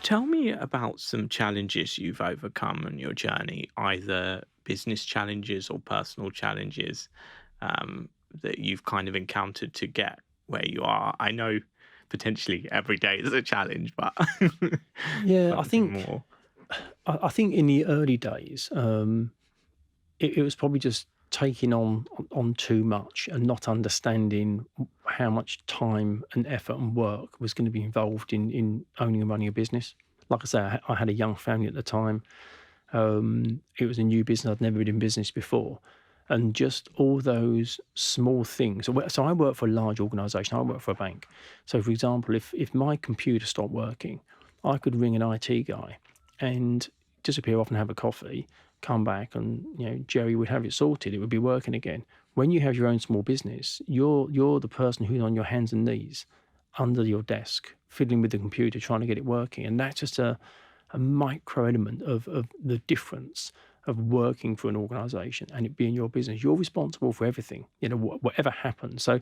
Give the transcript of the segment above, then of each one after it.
Tell me about some challenges you've overcome on your journey, either business challenges or personal challenges that you've kind of encountered to get where you are. I know potentially every day is a challenge, but Yeah, something more. I think in the early days, it was probably just taking on too much and not understanding how much time and effort and work was going to be involved in owning and running a business. Like I say, I had a young family at the time. It was a new business. I'd never been in business before. And just all those small things. So I work for a large organisation. I work for a bank. So, for example, if my computer stopped working, I could ring an IT guy and disappear off and have a coffee, come back, and Jerry would have it sorted. It would be working again. When you have your own small business, you're the person who's on your hands and knees under your desk, fiddling with the computer, trying to get it working. And that's just a micro element of the difference of working for an organization and it being your business. You're responsible for everything, whatever happens. So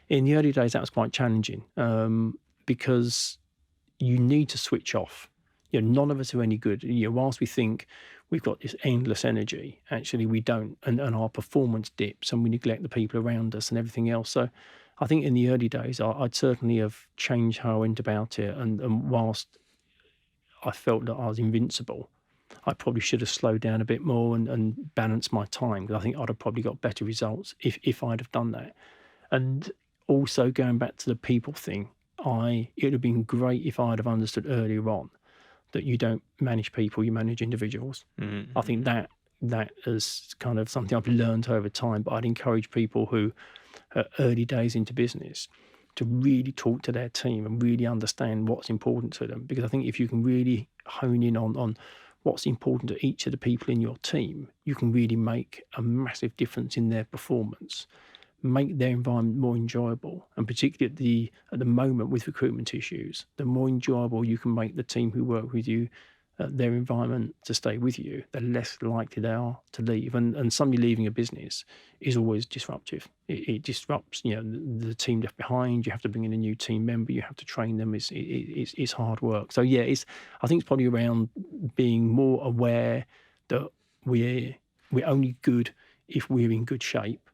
in the early days, that was quite challenging because you need to switch off. None of us are any good. Whilst we think we've got this endless energy, actually we don't, and our performance dips and we neglect the people around us and everything else. So I think in the early days, I'd certainly have changed how I went about it. And whilst I felt that I was invincible, I probably should have slowed down a bit more and balanced my time, because I think I'd have probably got better results if I'd have done that. And also going back to the people thing, it would have been great if I'd have understood earlier on that you don't manage people, you manage individuals. I think that is kind of something I've learned over time, but I'd encourage people who are early days into business to really talk to their team and really understand what's important to them. Because I think if you can really hone in on what's important to each of the people in your team, you can really make a massive difference in their performance, make their environment more enjoyable. And particularly at the moment with recruitment issues, the more enjoyable you can make the team who work with you, their environment to stay with you, the less likely they are to leave. And somebody leaving a business is always disruptive. It disrupts, the team left behind. You have to bring in a new team member. You have to train them. It's hard work. So yeah, I think it's probably around being more aware that we're only good if we're in good shape,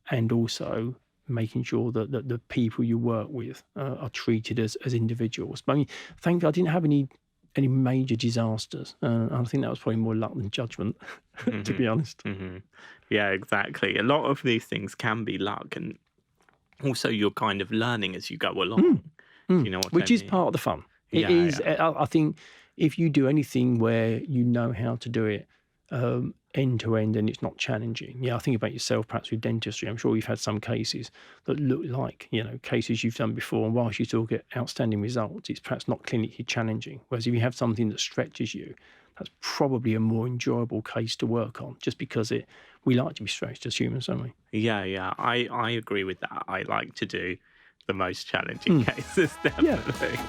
and also making sure that the people you work with are treated as individuals. But I mean, thankfully, I didn't have any major disasters. I think that was probably more luck than judgment, to be honest. Yeah, exactly. A lot of these things can be luck, and also you're kind of learning as you go along. Do you know what I Which is mean? part of the fun. It Yeah, is. yeah. I think if you do anything where you know how to do it end to end and it's not challenging. Yeah, I think about yourself, perhaps with dentistry. I'm sure you've had some cases that look like cases you've done before, and whilst you still get outstanding results, it's perhaps not clinically challenging. Whereas if you have something that stretches you, that's probably a more enjoyable case to work on, just because we like to be stretched as humans, don't we? Yeah, yeah. I agree with that. I like to do the most challenging cases, Yeah. definitely.